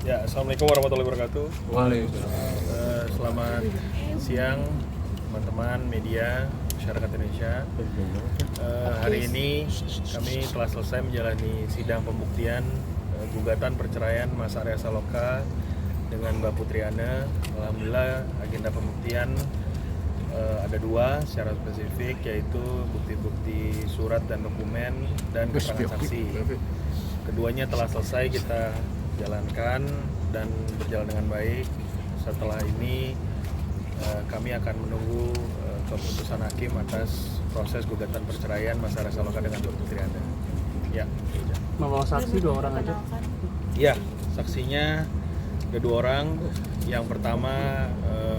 Ya, assalamualaikum warahmatullahi wabarakatuh. Waalaikumsalam. Selamat siang teman-teman media masyarakat Indonesia. Hari ini kami telah selesai menjalani sidang pembuktian gugatan perceraian Mas Arya Saloka dengan Mbak Putriana. Alhamdulillah agenda pembuktian ada dua secara spesifik, yaitu bukti-bukti surat dan dokumen dan keterangan saksi. Keduanya telah selesai kita jalankan dan berjalan dengan baik. Setelah ini kami akan menunggu keputusan hakim atas proses gugatan perceraian Mas Arya Saloka dengan Mbak Putriana. Ya. Membawa saksi 2 orang aja? Ya, saksinya ada 2 orang. Yang pertama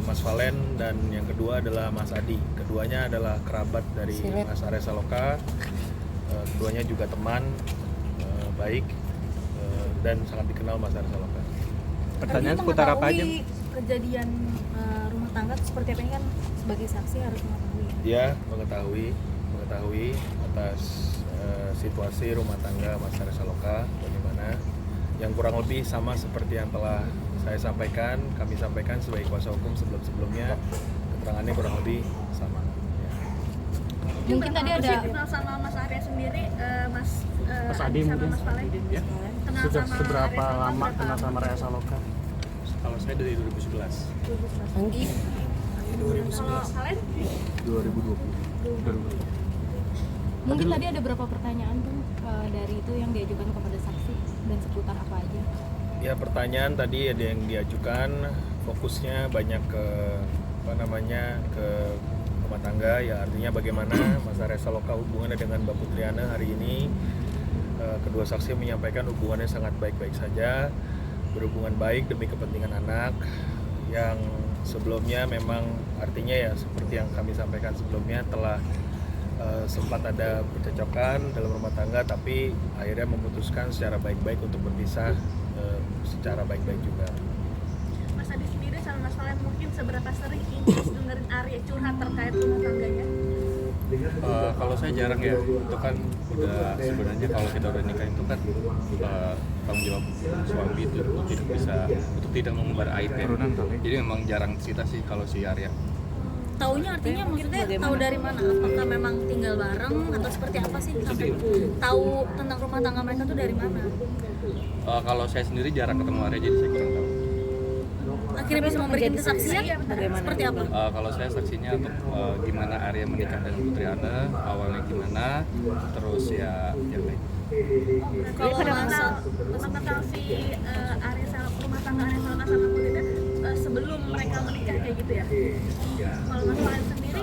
Mas Valen dan yang kedua adalah Mas Adi. Keduanya adalah kerabat dari Mas Arya Saloka. Keduanya juga teman baik dan sangat dikenal Mas Arya Saloka. Pertanyaan seputar apa aja? Kejadian rumah tangga seperti apa ini kan sebagai saksi harus mengetahui. Dia mengetahui atas situasi rumah tangga Mas Arya Saloka bagaimana, yang kurang lebih sama seperti yang telah saya sampaikan, kami sampaikan sebagai kuasa hukum sebelum-sebelumnya, keterangannya kurang lebih sama. Mungkin tadi ada kenal sama Mas Arya sendiri, Mas Adi sama mungkin? Mas Valen. Ya. Kenal Sudah sama seberapa Arya Saloka lama berapa kenal lama? sama Arya Saloka? Kalau saya dari 2011. Anggi. Kalau Valen 2020. Mungkin tadi ada berapa pertanyaan tuh dari itu yang diajukan kepada saksi dan seputar apa aja? Ya, pertanyaan tadi ada yang diajukan, fokusnya banyak ke ke rumah tangga, ya artinya bagaimana Mas Arya Saloka hubungannya dengan Mbak Putriana hari ini. Kedua saksi menyampaikan hubungannya sangat baik-baik saja, berhubungan baik demi kepentingan anak, yang sebelumnya memang artinya ya seperti yang kami sampaikan sebelumnya telah sempat ada percecokan dalam rumah tangga, tapi akhirnya memutuskan secara baik-baik untuk berpisah secara baik-baik juga. Mas Adi sendiri sama Mas Valen mungkin seberapa sering Inggris dengerin Arya curhat terkait rumah tangganya? Kalau saya jarang ya, itu kan udah sebenarnya kalau kita udah nikah itu kan tanggung jawab suami itu tidak bisa untuk tidak mengumbar aib ya. Jadi memang jarang cerita sih kalau si Arya. Taunya artinya maksudnya tahu dari mana? Apakah memang tinggal bareng atau seperti apa sih? Sampai tahu tentang rumah tangga mereka tuh dari mana? Kalau saya sendiri jarang ketemu Arya, jadi saya kurang tahu. Akhirnya bisa memberikan kesaksian seperti apa? Kalau saya saksinya untuk gimana Arya menikah dengan Putriana, awalnya gimana, terus ya baik. Kalau mengenal si Arya Saloka, rumah tangga Arya Saloka sama Putriana sebelum mereka menikah kayak gitu ya? Kalau Mas Valen sendiri,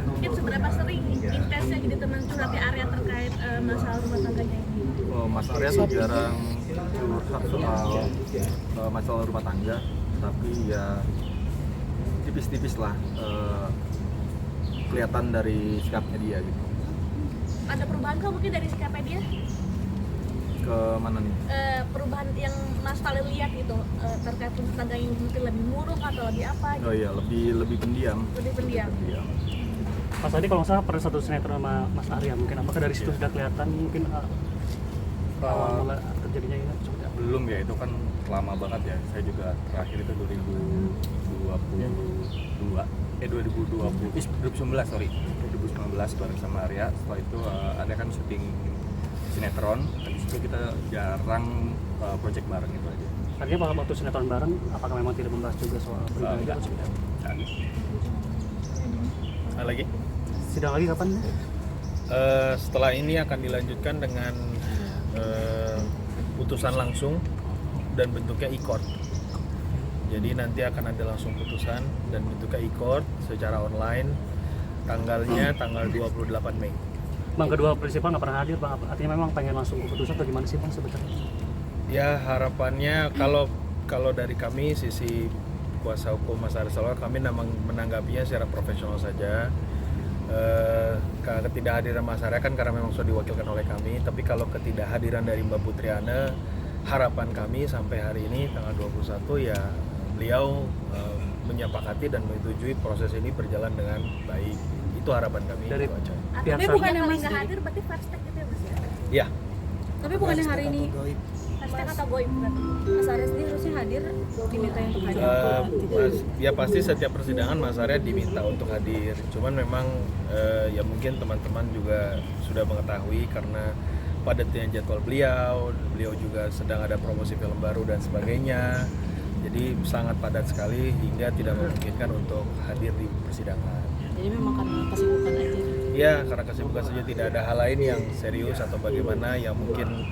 mungkin seberapa sering intensnya jadi teman curhatnya Arya terkait masalah rumah tangganya ini? Mas Arya tuh jarang curhat soal masalah rumah tangga, tapi ya tipis-tipis lah kelihatan dari sikapnya dia gitu. Ada perubahan kah mungkin dari sikapnya dia? Ke mana nih? Perubahan yang Mas Valen lihat gitu terkait rumah tangga yang mungkin lebih murung atau lebih apa gitu? Oh iya, lebih pendiam. Lebih pendiam. Pas tadi kalau nggak salah pernah satu sinetron sama Mas Arya, mungkin apakah dari situ sudah kelihatan mungkin awal mula terjadinya ini seperti apa? Belum ya, itu kan lama banget ya. Saya juga terakhir itu 2019 bareng sama Arya. Setelah itu ada kan syuting sinetron, dan disitu kita jarang project bareng itu aja. Artinya waktu sinetron bareng, apakah memang tidak membahas juga soal pribadi Enggak. atau seperti apa? Nah, lagi Sidang lagi kapan? setelah ini akan dilanjutkan dengan putusan langsung dan bentuknya e-court. Jadi nanti akan ada langsung putusan dan bentuknya e-court secara online. Tanggalnya tanggal 28 Mei. Bang, kedua prinsipal nggak pernah hadir, Bang. Artinya memang pengen langsung keputusan atau gimana sih, Bang, sebetulnya? Ya, harapannya kalau dari kami sisi kuasa hukum Mas Arya Saloka, kami memang menanggapinya secara profesional saja. Ketidakhadiran Mas Arya kan karena memang sudah diwakilkan oleh kami, tapi kalau ketidakhadiran dari Mbak Putriana, harapan kami sampai hari ini tanggal 21 ya beliau menyepakati dan menyetujui proses ini berjalan dengan baik. Itu harapan kami. Dari itu aja. pihak Tapi saya- bukan yang paling nggak hadir berarti first take gitu ya Mas ya? Ya, Tapi bukannya hari ini Pasti kata goib berarti. Mas Arya sendiri harusnya hadir, diminta untuk hadir. Ya pasti setiap persidangan Mas Arya diminta untuk hadir. Cuman memang ya mungkin teman-teman juga sudah mengetahui karena padatnya jadwal beliau juga sedang ada promosi film baru dan sebagainya. Jadi sangat padat sekali hingga tidak memungkinkan untuk hadir di persidangan. Jadi memang karena kesibukan aja. Ya, karena kesibukan saja, tidak ada hal lain yang serius atau bagaimana yang mungkin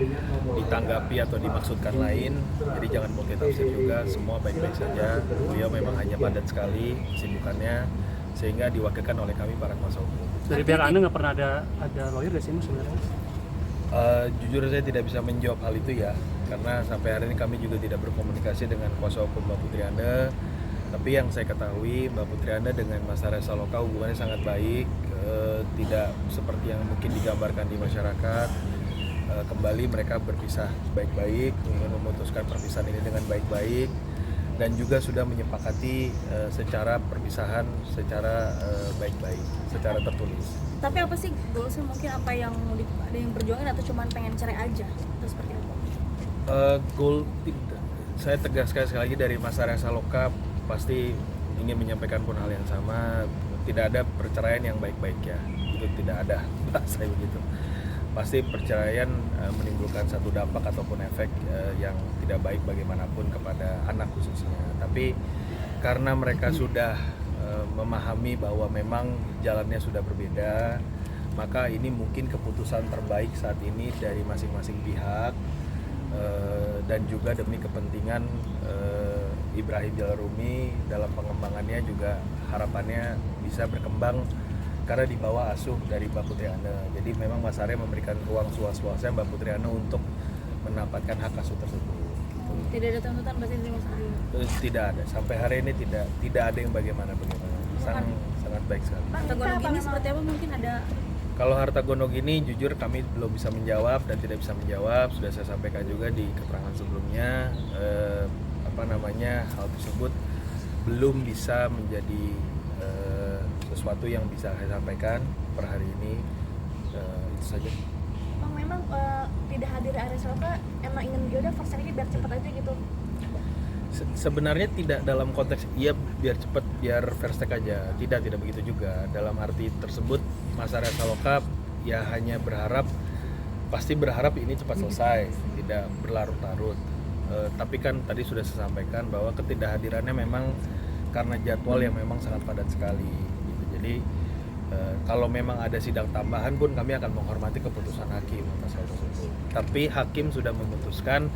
ditanggapi atau dimaksudkan lain. Jadi jangan multitafsir juga, semua baik-baik saja. Beliau memang hanya padat sekali kesibukannya sehingga diwakilkan oleh kami para kuasa hukum. Dari pihak Anda nggak pernah ada lawyer di sini sebenarnya? Jujur saya tidak bisa menjawab hal itu ya, karena sampai hari ini kami juga tidak berkomunikasi dengan kuasa hukum Mbak Putri Anda. Tapi yang saya ketahui Mbak Putri Anda dengan Mas Arya Saloka hubungannya sangat baik, tidak seperti yang mungkin digambarkan di masyarakat. Kembali mereka berpisah baik-baik, ingin memutuskan perpisahan ini dengan baik-baik, dan juga sudah menyepakati secara perpisahan secara baik-baik, secara tertulis. Tapi apa sih goalsnya, mungkin apa yang ada yang perjuangin atau cuma pengen cerai aja atau seperti apa? Goal saya tegaskan sekali lagi dari Mas Arya Saloka pasti ingin menyampaikan pun hal yang sama. Tidak ada perceraian yang baik-baik ya, itu tidak ada bahasa begitu. Pasti perceraian menimbulkan satu dampak ataupun efek yang tidak baik bagaimanapun kepada anak khususnya. Tapi karena mereka sudah memahami bahwa memang jalannya sudah berbeda, maka ini mungkin keputusan terbaik saat ini dari masing-masing pihak, dan juga demi kepentingan Ibrahim Jalal Rumi dalam pengembangannya juga harapannya bisa berkembang karena di bawah asuh dari Mbak Putri Anda. Jadi memang Mas Arya memberikan ruang seluas-luasnya Mbak Putri Anda untuk mendapatkan hak asuh tersebut. Tidak ada tuntutan pasti dari Mas Arya? Tidak ada, sampai hari ini tidak ada yang bagaimana. Sangat baik sekali. Harta gono gini seperti apa mungkin ada? Kalau harta gono gini jujur kami belum bisa menjawab dan tidak bisa menjawab. Sudah saya sampaikan juga di keterangan sebelumnya, hal tersebut belum bisa menjadi sesuatu yang bisa saya sampaikan per hari ini. Itu saja. Bang, memang tidak hadir Arya Saloka emang ingin yaudah versi ini biar cepat aja gitu. Sebenarnya tidak dalam konteks iya biar cepat biar first take aja, tidak begitu juga. Dalam arti tersebut Mas Arya Saloka ya hanya pasti berharap ini cepat selesai, tidak berlarut-larut. Tapi kan tadi sudah saya sampaikan bahwa ketidakhadirannya memang karena jadwal yang memang sangat padat sekali gitu. Jadi kalau memang ada sidang tambahan pun kami akan menghormati keputusan hakim atas hal tersebut. Tapi hakim sudah memutuskan,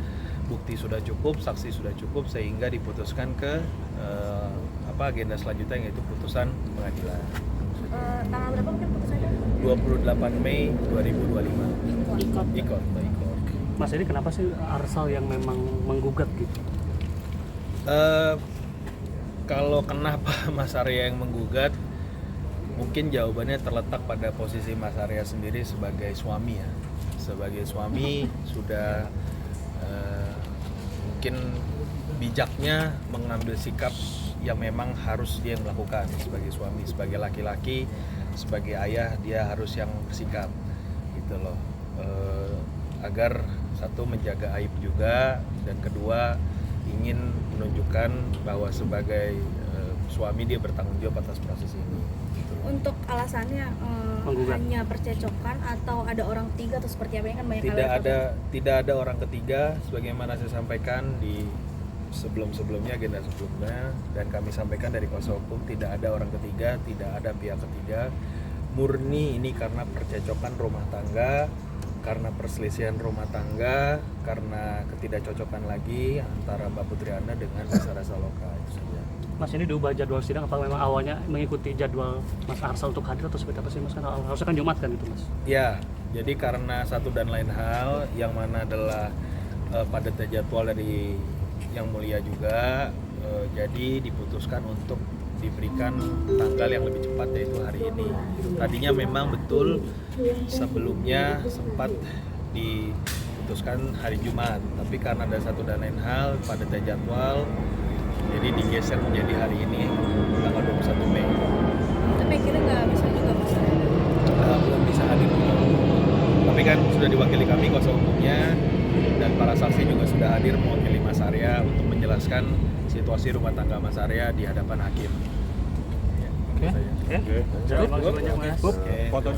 bukti sudah cukup, saksi sudah cukup, sehingga diputuskan ke agenda selanjutnya, yaitu putusan pengadilan. Tanggal berapa mungkin putusannya? 28 Mei 2025. Ikot. Mas, ini kenapa sih Arsal yang memang menggugat gitu? Kalau kenapa Mas Arya yang menggugat, mungkin jawabannya terletak pada posisi Mas Arya sendiri sebagai suami ya. Sebagai suami sudah mungkin bijaknya mengambil sikap yang memang harus dia yang melakukan sebagai suami, sebagai laki-laki, sebagai ayah dia harus yang bersikap gitu loh, agar satu menjaga aib juga, dan kedua ingin menunjukkan bahwa sebagai suami dia bertanggung jawab atas proses ini gitu. Untuk alasannya hanya percecokan atau ada orang ketiga atau seperti apa, yang kan banyak tidak ada orang ketiga, sebagaimana saya sampaikan di sebelumnya agenda sebelumnya, dan kami sampaikan dari kuasa hukum, tidak ada orang ketiga, tidak ada pihak ketiga, murni ini karena percecokan rumah tangga, karena perselisihan rumah tangga, karena ketidakcocokan lagi antara Mbak Putri Anda dengan Mas Arya Saloka, itu saja. Mas, ini diubah jadwal sidang apa memang awalnya mengikuti jadwal Mas Arsal untuk hadir atau seperti apa sih Mas? Kan harusnya kan Jumat kan gitu Mas? Ya, jadi karena satu dan lain hal, yang mana adalah padatnya jadwal dari Yang Mulia juga, jadi diputuskan untuk diberikan tanggal yang lebih cepat, yaitu hari ini. Tadinya memang betul sebelumnya sempat diputuskan hari Jumat, tapi karena ada satu dan lain hal padatnya jadwal, jadi digeser menjadi hari ini tanggal 21 Mei. Tapi kira nggak bisa juga Mas? Belum bisa hadir. Tapi kan sudah diwakili kami kuasa hukumnya, dan para saksi juga sudah hadir mewakili Mas Arya untuk menjelaskan situasi rumah tangga Mas Arya di hadapan hakim. Oke. Terima kasih banyak Mas. Foto